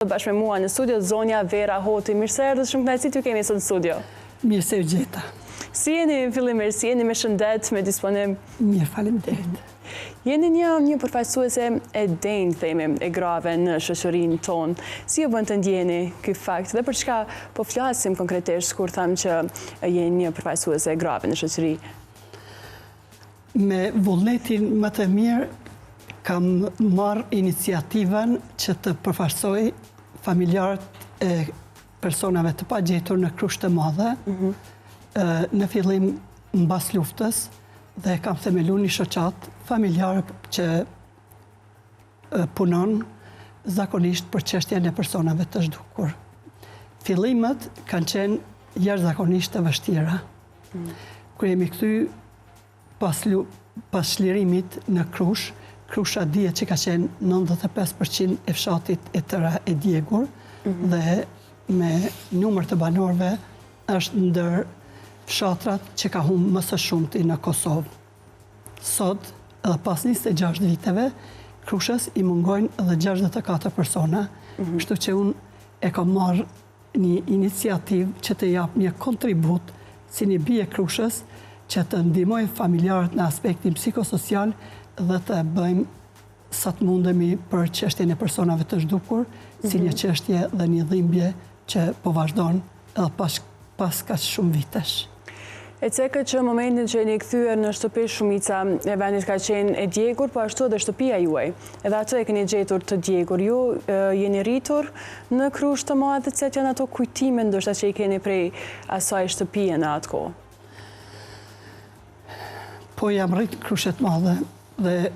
Bashkë me mua në studio, zonja Vera Hoti. Mirë se erdhët, shumë kënaqësi t'ju kemi sot në studio. Mirë se u gjeta. Si jeni fillimisht, si jeni me shëndet, me disponim? Mirë, faleminderit. Jeni një përfaqësuese e denjë, themi, e grave në shoqërinë tonë. Si ju bën të ndjeni ky fakt dhe për çka po flasim konkretisht kur tham që jeni një përfaqësuese e grave në shoqëri? Me vullnetin më të mirë kam marrë iniciativën që të përfaqësoj familjarët e personave të pagjetur në Krusht të Madhe. Në fillim mbas luftës dhe kam themelu një shoqat familjarë që punon zakonisht për çështjen e personave të zhdukur. Fillimet kanë qenë jashtëzakonisht të vështira. Kur jemi kthy pas çlirimit në Krushë, Krusha dihet që ka qenë 95% e fshatit e tëra e djegur dhe me numër të banorëve është ndër fshatrat që ka humbur më së shumti në Kosovë. Sot, edhe pas 26 viteve, Krushës i mungojnë edhe 64 persona, kështu që unë e kam marrë një iniciativë që të jap një kontribut si një bie Krushës që të ndihmoj familjarët në aspektin psikosocial dhe të bëjmë sa të mundemi për çështjen e personave të zhdukur, si një çështje dhe një dhimbje që po vazhdon edhe pas kaq shumë vitesh. E cekët që momentin që jeni kthyer në shtëpi shumica e vendit ka qenë e djegur, po ashtu edhe shtëpia juaj. Edhe atë e keni gjetur të djegur. Ju jeni rritur në Krusht të Madhe, cilat janë ato kujtime ndoshta që i keni prej asaj shtëpie në atë kohë? Po jam rrit në Krusht të Madhe dhe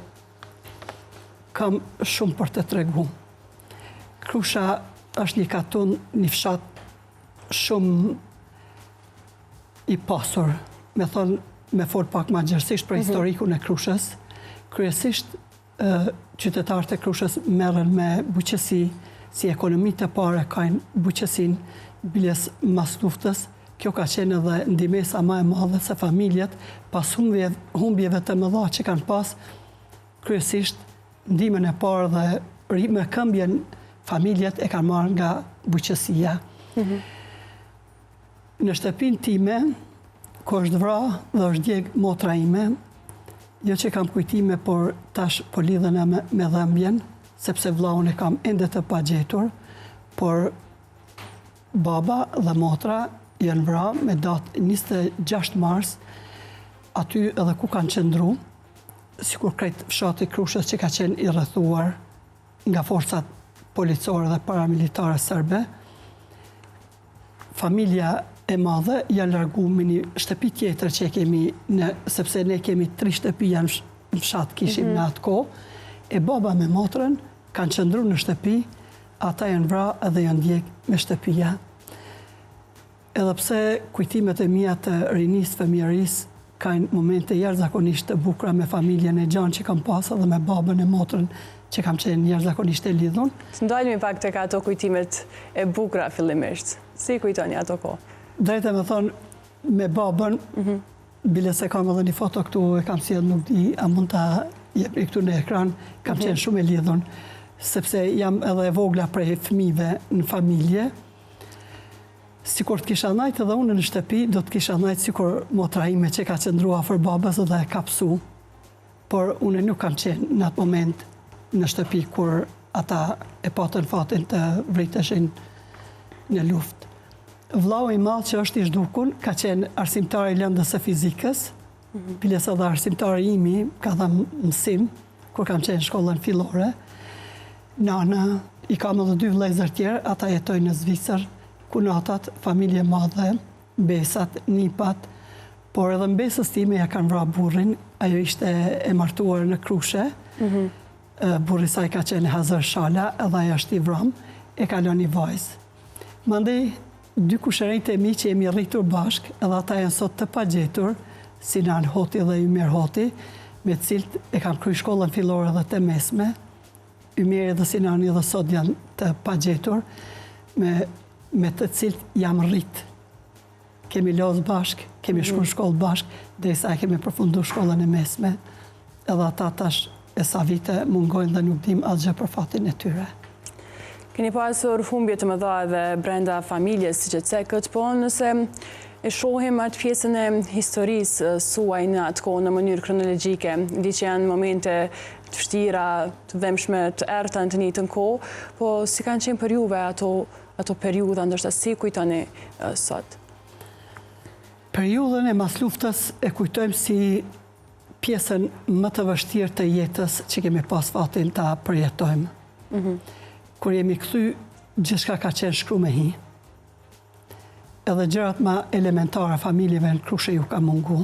kam shumë për të tregu. Krusha është një katun, një fshat shumë i pasur. Me fol pak ma gjërësisht për historikun e Krushës. Kryesisht, qytetarët e Krushës merren me buqësi, si ekonomitë e pare kanë buqësin biles mas luftës. Kjo ka qenë edhe ndihmesa më e madhe se familjet pas humbjeve të mëdha që kanë pas, kryesisht ndihmën e parë dhe me këmbjen familjet e kanë marrë nga buqësia. Në shtëpinë time, kur është vrarë dhe është djeg motra ime, jo që kam kujtime, por tash po lidhen me dhëmbjen, sepse vllaun e kam ende të pagjetur, por baba dhe motra janë vrarë me datë 26 mars, aty edhe ku kanë qëndru, sikur krejt fshati Krushës që ka qenë i rrethuar nga forcat policore dhe paramilitare serbe. Familja e madhe janë largu me një shtëpi tjetër që kemi, sepse ne kemi 3 shtëpi janë në fshat kishim në atë kohë, e baba me motrën kanë qëndru në shtëpi, ata janë vrarë edhe janë djeg me shtëpia. Edhe pse kujtimet e mia të rinisë, fëmijërisë, kanë momente jashtëzakonisht të bukura me familjen e gjanë që kam pasur dhe me babën e motrën që kam qenë jashtëzakonisht e lidhur. Ndalemi pak tek ato kujtimet e bukura fillimisht. Si kujtoni ato kohë? Drejtë me thonë, me babën, bile se kam edhe një foto këtu, e kam sjellë, nuk di, a mund ta jepni këtu në ekran, kam qenë shumë e lidhur, sepse jam edhe e vogla prej fëmijëve në familje. Sikur të kisha najtë edhe unë në shtëpi, do të kisha najtë sikur motra ime që ka qëndrua afër babës dhe e ka psu. Por unë nuk kam qenë në atë moment në shtëpi kur ata e patën fatin të vriteshin në luftë. Vllau i madh që është i zhdukun ka qenë arsimtar i lëndës së fizikës, biles edhe arsimtari imi ka dhënë mësim kur kam qenë në shkollën fillore. Nana i kam edhe 2 vëllezër tjerë, ata jetojnë në Zvicër. Kunatat, familje madhe, besat, nipat, por edhe në besës time ja kanë vrarë burrin, ajo ishte e martuar në Krushe, burri saj ka qenë Hazar Shala, edhe ajo është i vram, e ka lënë një vajzë. Mandej, 2 kushërinjtë e mi që jemi rritur bashk, edhe ata janë sot të pagjetur, Sinan Hoti dhe Ymer Hoti, me të cilët e kam kryer shkollën fillore dhe të mesme. Ymeri dhe Sinani dhe sot janë të pagjetur, me të cilët jam rrit. Kemi lozë bashk, kemi shku në shkollë bashk, derisa e kemi përfundu shkollën e mesme, edhe ata tash e sa vite mungojnë dhe nuk dim asgjë për fatin e tyre. Keni pasur humbje të mëdha edhe brenda familjes, si që cekët, po nëse e shohim atë pjesën e historisë suaj në atë kohë në mënyrë kronologjike, di që janë momente të vështira, të dhemshme, të errta në të njëjtën kohë, po si kanë qenë për juve ato periudha, ndoshta si kujtoni sot? Periudhën e mas luftës e kujtojmë si pjesën më të vështirë të jetës që kemi pas fatin ta përjetojmë. Kur jemi kthy, gjithçka ka qenë shkru me hi. Edhe gjërat më elementare familjeve në Krushe ju ka mungu.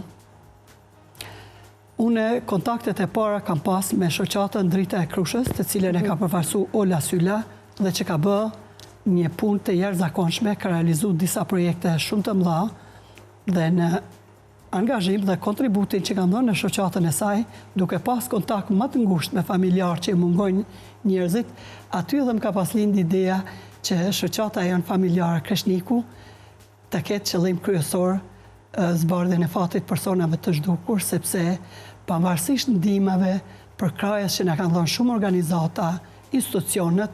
Une kontaktet e para kam pas me shoqatën Drita e Krushës, të cilën e ka përfaqësu Ola Sylla dhe që ka bë një punë të jashtëzakonshme, ka realizu disa projekte shumë të mëdha dhe në angazhim dhe kontributin që kam dhënë në shoqatën e saj, duke pas kontakt më të ngushtë me familjarë që mungojnë njerëzit, aty edhe më ka pas lind ideja që shoqata janë familjare Kreshniku të ketë qëllim kryesor zbardhjen e fatit personave të zhdukur, sepse pavarësisht ndihmave për krahjes që na kanë dhënë shumë organizata, institucionet,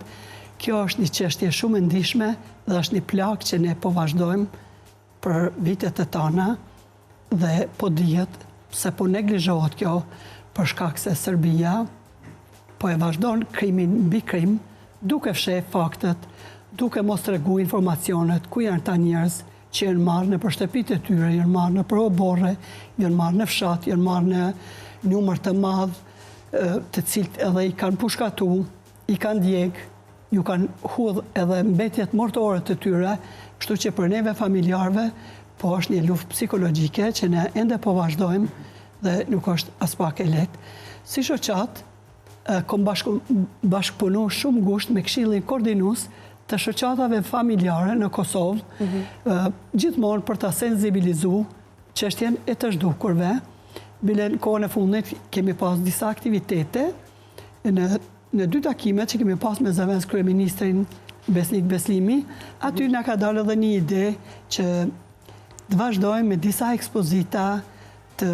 kjo është një çështje shumë e ndihshme dhe është një plagë që ne po vazhdojmë për vitet e tona dhe po dihet se po neglizhohet kjo për shkak se Serbia po e vazhdon krimin mbi krim, duke fsheh faktet, duke mos tregu informacionet ku janë ta njerëz që janë marrë në shtëpitë e tyre, janë marrë në oborre, janë marrë në fshat, janë marrë në numër të madh, të cilët edhe i kanë pushkatu, i kanë djeg, ju kanë hudh edhe mbetjet mortore të tyre, kështu që për neve familjarve po është një luftë psikologjike që ne ende po vazhdojmë dhe nuk është as pak e lehtë. Si shoqat, kom bashkëpunu shumë ngushtë me Këshillin Koordinues të shoqatave familjare në Kosovë, gjithmonë për ta sensibilizuar çështjen e të zhdukurve. Bile në kohën e fundit kemi pas disa aktivitete në 2 takimet që kemi pas me zëvendës kryeministrin Besnik Beslimi, aty na ka dalë edhe një ide që të vazhdojmë me disa ekspozita të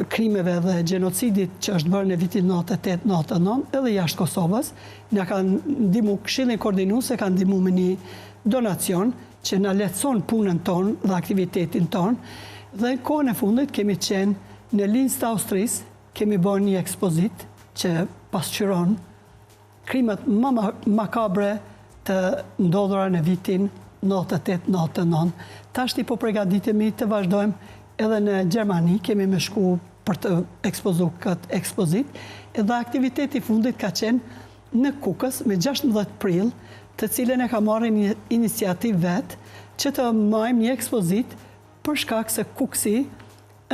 krimeve dhe gjenocidit që është bërë në vitin 98-99 edhe jashtë Kosovës. Na kanë ndihmu Këshillin Koordinues, kanë ndihmu me një donacion që na lehtëson punën tonë dhe aktivitetin tonë. Dhe në kohën e fundit kemi qenë në Linz të Austrisë, kemi bërë një ekspozit që pasqyron krimet më makabre të ndodhura në vitin 98-99. Tashti po përgatitemi të vazhdojmë edhe në Gjermani, kemi me shku për të ekspozu këtë ekspozit, edhe aktiviteti fundit ka qenë në Kukës me 16 prill, të cilën e ka marrë një iniciativë vetë që të majmë një ekspozit për shkak se Kuksi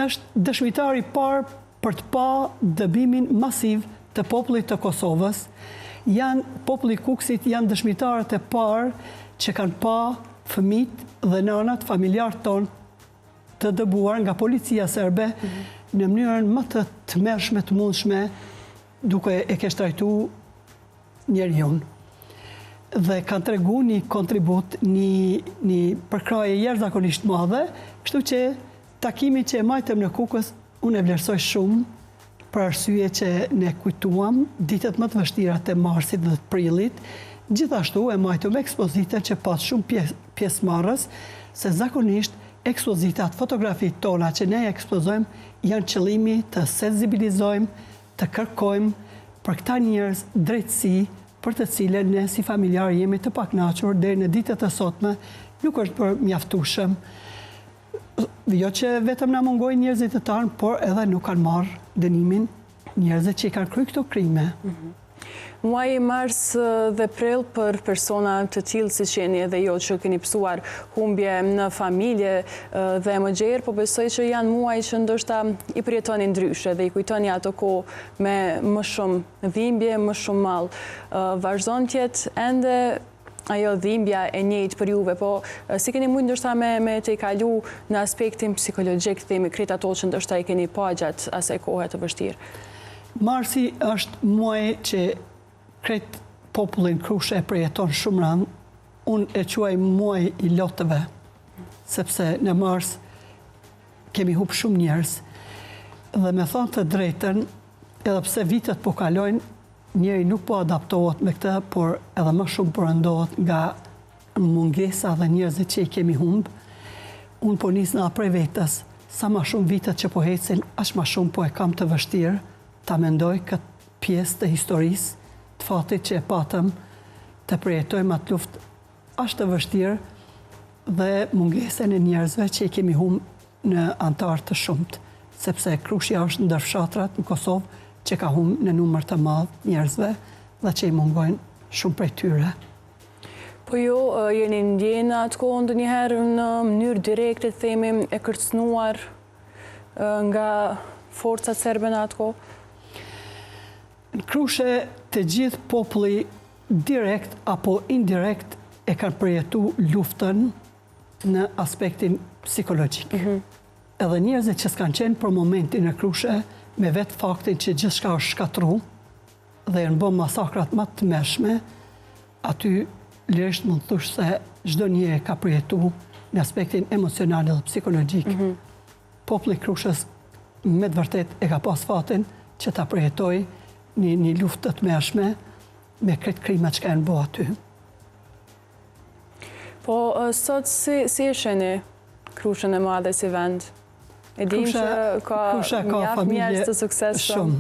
është dëshmitari parë për të pa dëbimin masiv të popullit të Kosovës. Populli Kuksit janë dëshmitarët e parë që kanë pa fëmijët dhe nënat familjarët tonë të dëbuar nga policia serbe në mënyrën më të tmerrshme të mundshme, duke e kesh trajtuar njeriu. Dhe kanë tregu një kontribut, një përkraje jashtëzakonisht madhe, kështu që takimi që e majtëm në Kukës, unë e vlerësoj shumë për arsye që ne kujtuam ditët më të vështira të marsit dhe të prillit. Gjithashtu e majtëm ekspozitën që pas shumë pjesëmarrës, se zakonisht ekspozitat, fotografit tona që ne ekspozojmë janë qëllimi të sensibilizojmë, të kërkojmë për këta njerëz drejtësi për të cilën ne si familjarë jemi të pakënaqur deri në ditët e sotme, nuk është për mjaftueshëm. Jo që vetëm na mungojnë njerëzit të tanë, por edhe nuk kanë marrë dënimin njerëzit që i kanë kryer këto krime. Muaji mars dhe prill për persona të tillë siç jeni edhe jo që keni pësuar humbje në familje dhe më gjerë, po besoj që janë muaj që ndoshta i përjetoni ndryshe dhe i kujtoni ato kohë me më shumë dhimbje, më shumë mall. Vazhdon të jetë ende ajo dhimbja e njëjtë për juve, po si keni mujtë ndoshta me të i kalu në aspektin psikologjik, themi krejt ato që ndoshta i keni pa gjatë asaj kohe të vështirë? Marsi është muaj që krejt popullin Krushe e përjeton shumë rënd. Unë e quaj muaj i lotëve, sepse në mars kemi hup shumë njerëz. Dhe me thonë të drejtën, edhe pse vitet po kalojnë, njeri nuk po adaptohet me këtë, por edhe më shumë përëndohet nga mungesa dhe njerëzit që i kemi humbë. Unë po nisë nga prej vetës, sa ma shumë vitet që po hecin, aq ma shumë po e kam të vështirë ta mendoj këtë pjesë të historisë, të fatit që e patëm, të përjetojmë atë luftë aq të vështirë dhe mungesën e njerëzve që i kemi humbë në antarë të shumët, sepse Krushja është ndër fshatrat në Kosovë që ka humbë në numër të madh njerëzve dhe që i mungojnë shumë prej tyre. Po jo, jeni ndjenë atë kohë ndonjëherë në mënyrë direkte, themi, e kërcënuar nga forcat serbe në atë kohë? Në Krushe të gjithë populli direkt apo indirekt e kanë përjetu luftën në aspektin psikologjik. Edhe njerëzit që s'kanë qenë për momentin në Krushe, me vetë faktin që gjithçka është shkatru dhe janë bërë masakrat më të mëshme, aty lirisht mund të thush se çdo njeri ka përjetu në aspektin emocional dhe psikologjik. Populli i Krushës me të vërtet e ka pas fatin që ta përjetoj një luftë të mëshme me këtë krimat që kanë bërë aty. Po, sot si e sheni Krushën e Madhe si vend? E dim që ka mjaft njerëz të suksesshëm.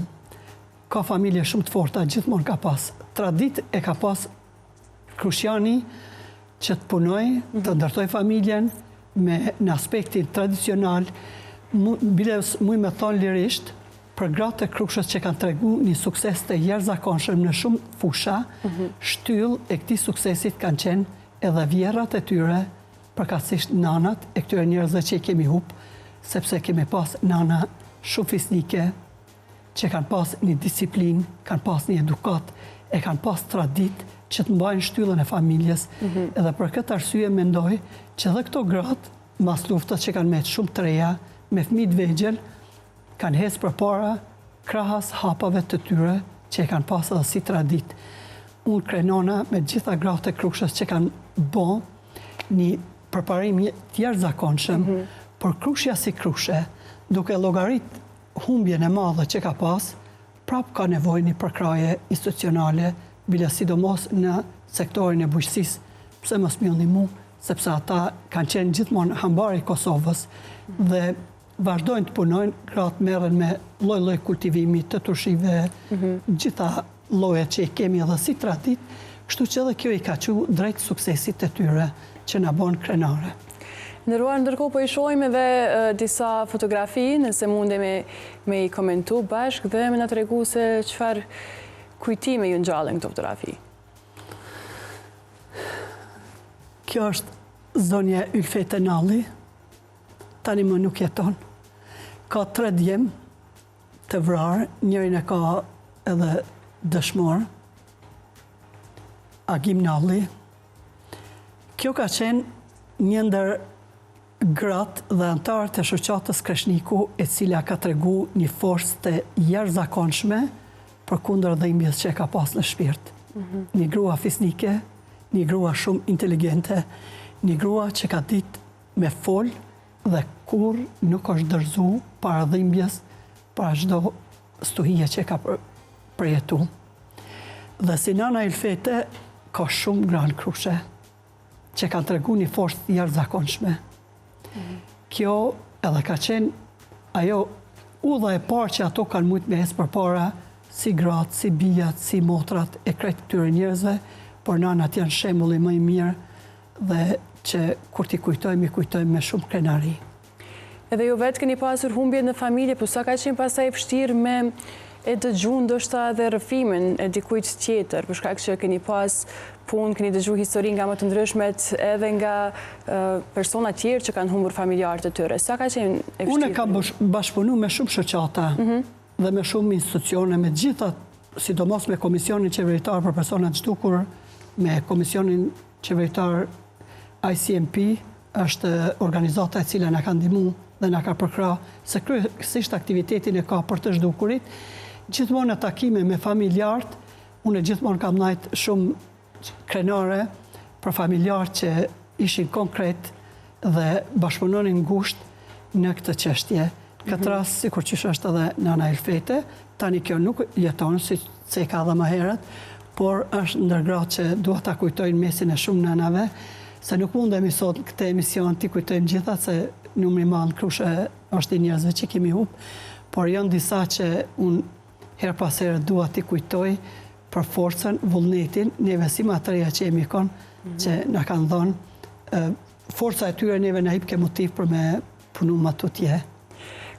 Ka familje shumë të forta, gjithmonë ka pas. Tradit e ka pas Krushjani që të punoj, të ndërtoj familjen në aspektin tradicional, biles muj me thonë lirisht, për gratë e Krushës që kanë tregu një sukses të jashtëzakonshëm në shumë fusha, shtyllë e këtij suksesit kanë qenë edhe vjerrat e tyre, përkatësisht nanat e këtyre njerëzve që i kemi humbë, sepse kemi pas nana shumë fisnike, që kanë pas një disiplinë, kanë pas një edukat, e kanë pas tradit që të mbajnë shtyllën e familjes, edhe për këtë arsye mendoj që edhe këto gratë, mas luftës që kanë me shumë të reja, me fëmijë të vegjël, kanë hecë përpara krahas hapave të tyre që e kanë pas edhe si tradit. Unë krenona me gjitha gratë e Krushës që kanë bo një përparim të jashtëzakonshëm, por Krushja si Krushe, duke llogarit humbjen e madhe që ka pas, prap ka nevojë një përkraje institucionale, bile sidomos në sektorin e bujqësisë, pse mos më ndihmu, sepse ata kanë qenë gjithmonë hambari i Kosovës dhe vazhdojnë të punojnë, gratë merren me lloj-lloj kultivimi të turshive, gjitha llojet që i kemi edhe si tradit, kështu që edhe kjo i ka qenë drejt suksesit të tyre që na bën krenare. Ndërruar, ndërkohë po i shohim edhe disa fotografi, nëse mundemi me i komentu bashkë dhe me na tregu se çfarë kujtime ju ngjallën këto fotografi. Kjo është zonja Ylfete Nalli, tani më nuk jeton. Ka 3 djem të vrarë, njërin e ka edhe dëshmor, Agim Nalli. Kjo ka qenë një ndër gratë dhe antarë të shoqatës Kreshniku, e cila ka tregu një forcë të jashtëzakonshme përkundër dhimbjes që ka pas në shpirt. Një grua fisnike, një grua shumë inteligente, një grua që ka ditë me fol dhe kur nuk është dërzu para dhimbjes, para çdo stuhije që ka përjetu. Dhe si nana Ylfete ka shumë gra në Krushe që kanë tregu një forcë të jashtëzakonshme. Kjo edhe ka qenë ajo udha e parë që ato kanë mujtë me ecë përpara, si gratë, si bijat, si motrat e krejt këtyre njerëzve, por nanat janë shembulli më i mirë dhe që kur t'i kujtojmë, i kujtojmë me shumë krenari. Edhe ju vetë keni pasur humbje në familje, po sa ka qenë pastaj vështirë me e dëgju ndoshta edhe rrëfimin e dikujt tjetër, për shkak që keni pas punë, keni dëgju histori nga më të ndryshmet edhe nga persona tjerë që kanë humbur familjarët e tyre. Sa ka qenë e vështirë? Unë kam bashkëpunu me shumë shoqata dhe me shumë institucione, me gjitha, sidomos me Komisionin Qeveritar për Personat Zhdukur, me Komisionin Qeveritar ICMP, është organizata e cila na ka ndihmu dhe na ka përkra, se kryesisht aktivitetin e ka për të zhdukurit. Gjithmonë në takime me familjarët, unë gjithmonë kam ndajt shumë krenare për familjarët që ishin konkret dhe bashkëpunonin ngusht në këtë çështje. këtë rast, si kur qysh është edhe nana Elfete, tani kjo nuk jeton, si se ka dhe më herët, por është ndërgratë që duhet ta kujtojnë mesin e shumë nanave, se nuk mundemi sot këtë emision t'i kujtojmë gjitha, se numri madh Krushe është i njerëzve që kemi hup, por janë disa që unë her pas herë duhet t'i kujtoj për forcën, vullnetin, neve si materia që jemi konë, që na kanë dhënë, forca e tyre neve na hip ke motiv për me punu ma tutje.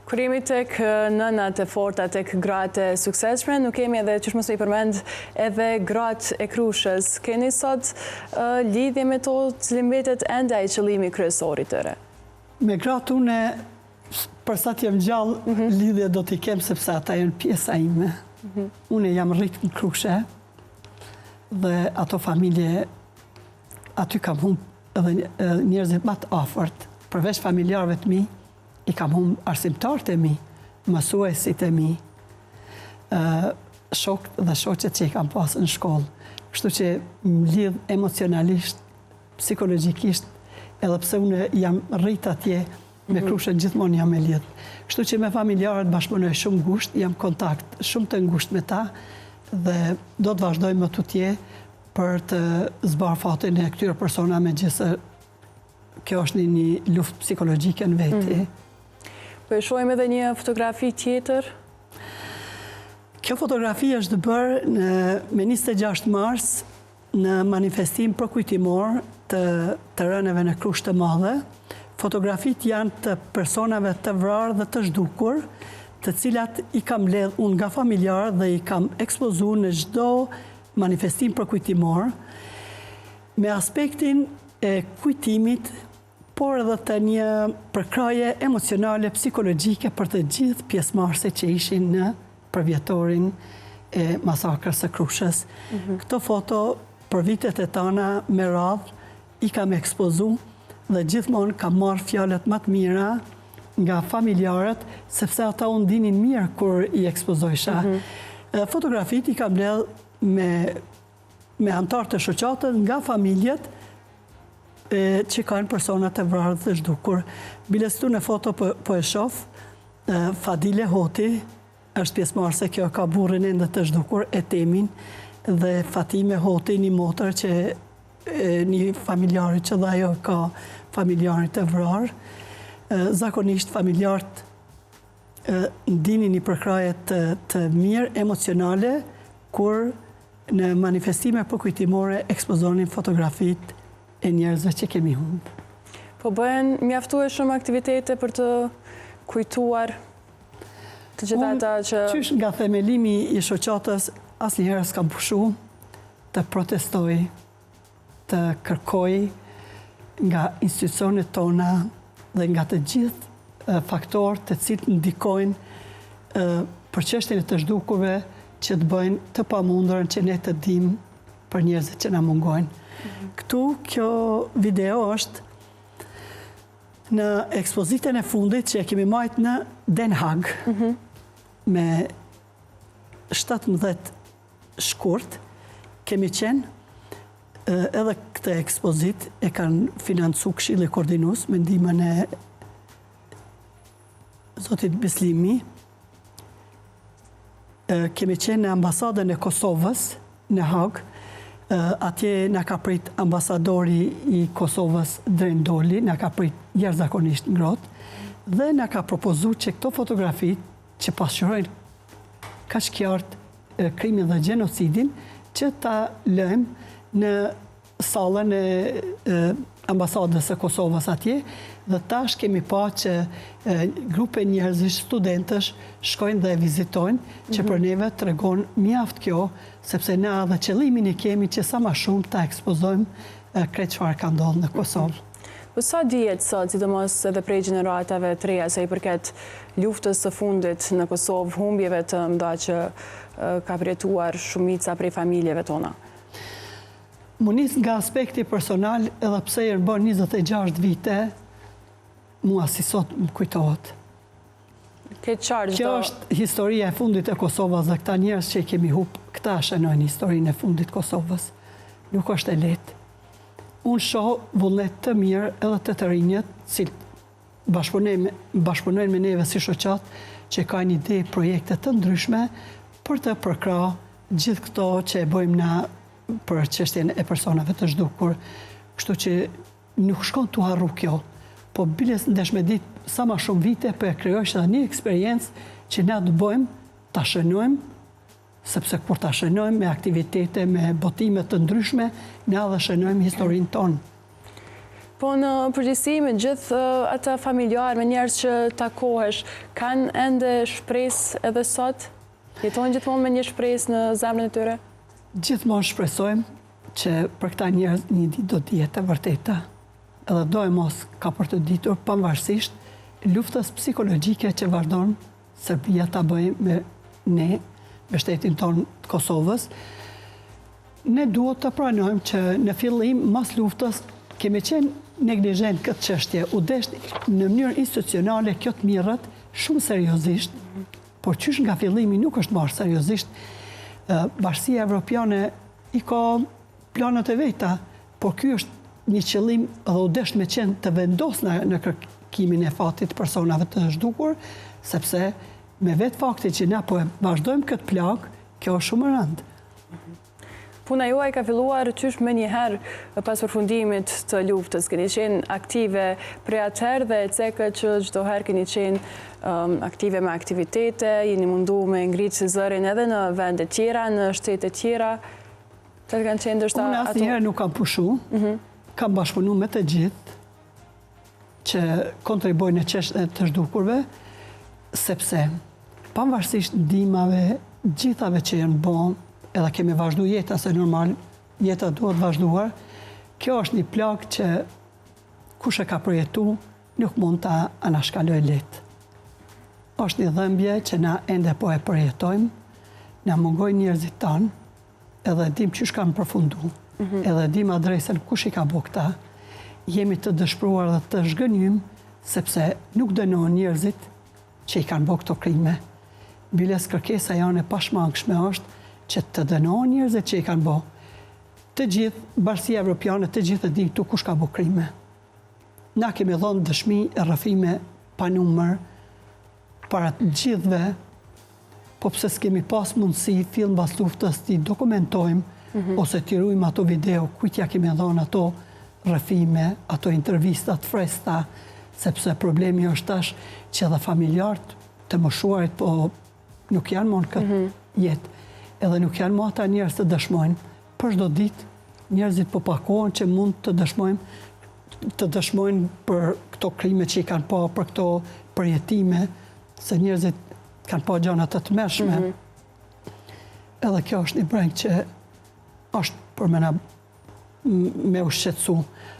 Kur jemi tek nënat e forta, tek gratë e suksesshme, nuk kemi edhe, që shmës me i përmend, edhe gratë e Krushës. Keni sot lidhje me to, cili mbetet ende ai qëllimi kryesor i tyre? Me gratë une, përsa t'jem gjallë, lidhje do t'i kem sepse ata janë pjesa ime. Une jam rritë në Krushe dhe ato familje, aty kam humbë edhe njerëzit më të afërt, përveç familjarëve të mi, i kam humbë arsimtarët e mi, mësuesit e mi, shokët dhe shoqet që i kam pasë në shkollë. Kështu që më lidh emocionalisht, psikologjikisht, edhe pse unë jam rritë atje, me Krushën gjithmonë jam e lidh. Kështu që me familjarët bashkëpunoj shumë ngusht, jam kontakt shumë të ngusht me ta dhe do të vazhdojmë më tutje për të zbarë fatin e këtyre persona me gjithse kjo është një luftë psikologjike në veti. Po e shohim edhe një fotografi tjetër? Kjo fotografi është bërë me 26 mars në manifestim përkujtimor të rëneve në Krushë të Madhe. Fotografit janë të personave të vrarë dhe të zhdukur, të cilat i kam ledh unë nga familjarë dhe i kam ekspozu në çdo manifestim përkujtimor, me aspektin e kujtimit, por edhe të një përkraje emocionale, psikologjike për të gjithë pjesëmarrësit që ishin në përvjetorin e masakrës së Krushës. Këto foto për vitet e tana me radhë i kam ekspozu dhe gjithmonë kam marrë fjalët më të mira nga familjarët, sepse ata unë dinin mirë kur i ekspozojsha. Fotografit i kam ledh me antarë të shoqatës nga familjet që kanë personat e vrarë dhe zhdukur. Bilestu në foto po e shoh, Fadile Hoti, është pjesëmarrëse, kjo ka burrin ende të zhdukur, e Temin, dhe Fatime Hoti, një motër që një familjarit që dhe ajo ka familjarit e vrarë. Zakonisht familjarët ndinin një përkraje të mirë, emocionale, kur në manifestime përkujtimore ekspozonin fotografit e njerëzve që kemi humbë. Po bëhen mjaftueshëm aktivitete për të kujtuar të gjitha ata që... Qysh nga themelimi i shoqatës, asnjëherë s'kam pushu të protestoj, të kërkoj nga institucionet tona dhe nga të gjithë faktorët të cilët ndikojnë për çështjen e të zhdukurve që të bëjnë të pamundurën që ne të dimë për njerëzit që na mungojnë. Këtu kjo video është në ekspozitën e fundit që e kemi marrë në Den Haag me 17 shkurt. Kemi qenë edhe këtë ekspozit e kanë financu Këshilli Koordinus me ndihmën e Zotit Beslimi. Kemi qenë në ambasadën e Kosovës në Haag. Atje na ka prit ambasadori i Kosovës Dren Doli, na ka prit jashtëzakonisht ngrohtë dhe na ka propozuar që këto fotografit që pasqyrojnë kaq qartë krimin dhe gjenocidin, që ta lëmë në sallën e ambasadës e Kosovës atje, dhe tash kemi pa që grupe njerëzish, studentësh, shkojnë dhe vizitojnë, që për neve të regon mjaft kjo, sepse na dhe qëllimin i kemi që sa ma shumë ta ekspozojmë krejt çfarë ka ndodhur në Kosovë. Po sa dihet sot, sidomos edhe prej gjeneratave të reja, sa i përket luftës së fundit në Kosovë, humbjeve të mëdha që ka përjetuar shumica prej familjeve tona? Më nis nga aspekti personal, edhe pse i bën 26 vite, mua si sot më kujtohet. Kjo është historia e fundit e Kosovës dhe këta njerëz që i kemi humbë, këta shënojnë historinë e fundit Kosovës. Nuk është e lehtë. Unë shoh vullnet të mirë edhe të rinjët, cilë bashkëpunojnë me neve si shoqat që ka një ide projekte të ndryshme për të përkra gjithë këto që e bëjmë na për çështjen e personave të zhdukur. Kështu që nuk shkon të harru kjo, po biles ndesh me ditë sa ma shumë vite për e kryojsh edhe një eksperiencë që na të bëjmë, ta shënojmë, sepse kur ta shënojmë me aktivitete, me botime të ndryshme, na dhe shënojmë historinë tonë. Po në përgjithësi me gjithë ata familjarë, me njerëz që takohesh, kanë ende shpresë edhe sot? Jetojnë gjithmonë me një shpresë në zemrën e tyre? Gjithmonë shpresojmë që për këta njerëz një ditë do të jetë e vërteta, edhe do e mos ka për të ditur pavarësisht luftës psikologjike që vazhdon Serbia ta bëjë me ne, me shtetin tonë të Kosovës. Ne duhet të pranojmë që në fillim, mas luftës, kemi qenë neglizhent këtë çështje, u desht në mënyrë institucionale kjo të mirët shumë seriozisht, por qysh nga fillimi nuk është marrë seriozisht. Bashkësia Evropiane i ka planët e veta, por ky është një qëllim dhe u desht me qenë të vendosna në kërkimin e fatit personave të zhdukur, sepse me vetë fakti që na po e vazhdojmë këtë plagë, kjo është shumë e rëndë. Puna juaj ka filluar qysh me njëherë pas përfundimit të luftës. Keni qenë aktive prej atëherë dhe e cekët që çdo herë keni qenë aktive me aktivitete, jeni mundu me ngritë si zërin edhe në vende tjera, në shtete tjera. Të kanë qenë ndërsa unë asnjëherë nuk kam pushu, kam bashkëpunu me të gjithë që kontribojnë në çështën të zhdukurve, sepse pavarësisht ndihmave gjithave që janë bën, edhe kemi vazhdu jeta, se normal jeta duhet vazhduar, kjo është një plagë që kush e ka përjetu nuk mund ta anashkaloj lehtë. Është një dhëmbje që na ende po e përjetojmë, na mungojnë njerëzit tanë, edhe dim çish kanë përfundu, edhe dim adresën kush i ka bërë këta, jemi të dëshpëruar dhe të zhgënjym, sepse nuk dënohen njerëzit që i kanë bërë këto krime. Biles kërkesa janë e pashmangshme është që të dënohen njerëzit që i kanë bërë. Të gjithë, Bashkia Evropiane, të gjithë e dinë këtu kush ka bërë krime. Na kemi dhënë dëshmi e rrëfime pa numër para të gjithëve, po pse s'kemi pas mundësi film pas luftës ti dokumentojmë ose t'i ruajmë ato video, kujt ja kemi dhënë ato rrëfime, ato intervistat fresta, sepse problemi është tash që edhe familjarët të moshuarit po nuk janë më në këtë jetë, edhe nuk janë më ata njerëz të dëshmojnë. Për çdo ditë njerëzit po pakohen që mund të dëshmojnë për këto krime që i kanë pa, për këto përjetime, se njerëzit kanë pa gjëra të tmerrshme. Edhe kjo është një breng që është për me u shqetësu.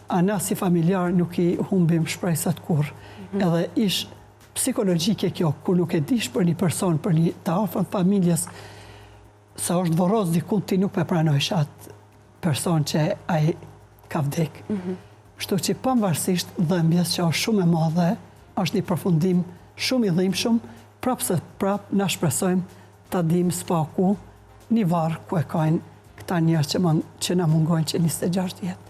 A na si familjar nuk i humbim shpresat kur. Edhe ish psikologjike kjo, kur nuk e dish për një person, për një të afërm familjes, sa është vorroz dikun ti nuk me pranojsh atë person që ai ka vdek. Kështu që pavarësisht dhëmbjes që është shumë e madhe, është një përfundim shumë i dhimbshëm, prap na shpresojmë ta dim spaku një varr ku e kanë këta njerëz që na mungojnë që 26 vjet.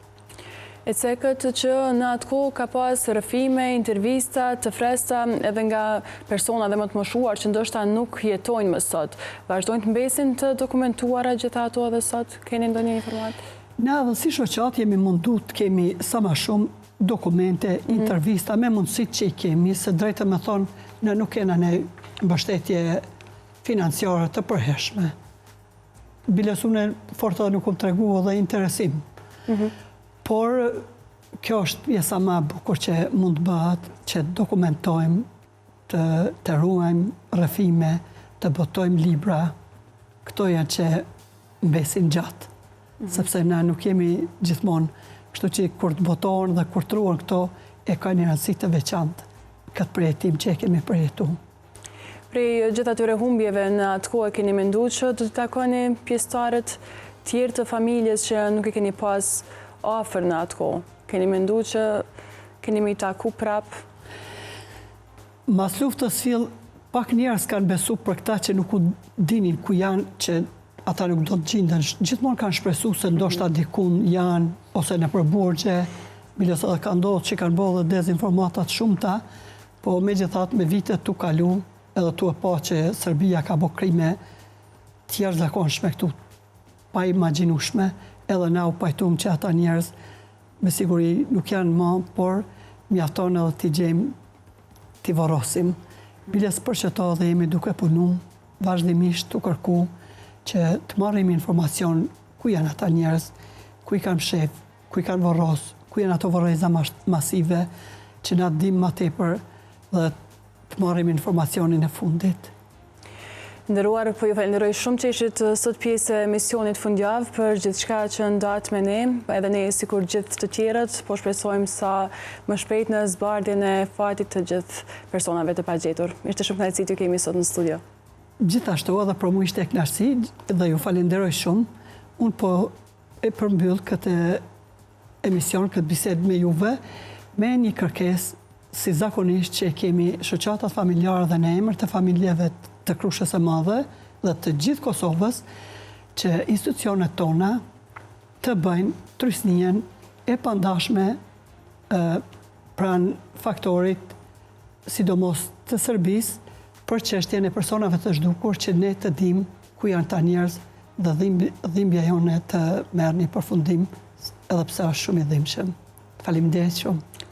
E cekët që në atë kohë ka pas rrëfime, intervista të fresta edhe nga persona dhe më të moshuar që ndoshta nuk jetojnë më sot. Vazhdojnë të mbesin të dokumentuara gjitha ato edhe sot? Keni ndonjë informatë? Na dhe si shoqat jemi mundu të kemi sa më shumë dokumente, intervista, me mundësit që i kemi, se drejtë me thonë, ne nuk kena në mbështetje financiare të përhershme. Bilesune forta nuk më tregu edhe interesim. Por kjo është pjesa më e bukur që mund bëhet, që dokumentojmë, të ruajmë rrëfime, të botojmë libra, këto janë që mbesin gjatë, sepse na nuk jemi gjithmonë, kështu që kur të botohen dhe kur të ruan këto, e ka një rëndësi të veçantë këtë përjetim që e kemi përjetu. Prej gjithë atyre humbjeve në atë kohë keni mendu që të takoni pjesëtarët tjerë të familjes që nuk e keni pas afër në atë kohë? Keni mendu që keni me i taku prapë? Mas luftës fill, pak njerëz kanë besu për këta që nuk u dinin ku janë, që ata nuk do të gjindën. Gjithmonë kanë shpresu se ndoshta dikun janë, ose në përburgje, Biles edhe ka ndodhë që kanë bërë dhe dezinformatat shumëta, po me gjithat me vitet tu kalu, edhe tu e pa që Serbia ka bërë krime tjerë zakonshme këtu, pa imagjinushme, edhe na u pajtum që ata njerëz me siguri nuk janë më, por mjafton edhe t'i gjejmë, t'i varrosim. Biles për që ta dhe jemi duke punu, vazhdimisht të kërku që të marrim informacion ku janë ata njerëz, ku i kanë shef, ku i kanë varros, ku janë ato varreza masive, që na dim ma tepër dhe të marrim informacionin e fundit. Nderuar, po ju falenderoj shumë që ishit sot pjesë e misionit fundjavë për gjithçka që ndahet me ne, edhe ne sikur gjithë të tjerët, po shpresojmë sa më shpejt në zbardhjen e fatit të gjithë personave të pagjetur. Ishte shumë kënaqësi t'ju kemi sot në studio. Gjithashtu edhe për mua ishte kënaqësi dhe ju falenderoj shumë. Unë po e përmbyll këtë emision, këtë bisedë me juve, me një kërkesë si zakonisht që kemi shoqatat familjare dhe në emër të familjeve të Krushës së Madhe dhe të gjithë Kosovës, që institucionet tona të bëjnë trysnien e pandashme pranë faktorit, sidomos të Serbisë, për çështjen e personave të zhdukur, që ne të dim ku janë ta njerëz dhe dhimbja jone të merr një përfundim, edhe pse është shumë i dhimbshëm. Faleminderit shumë.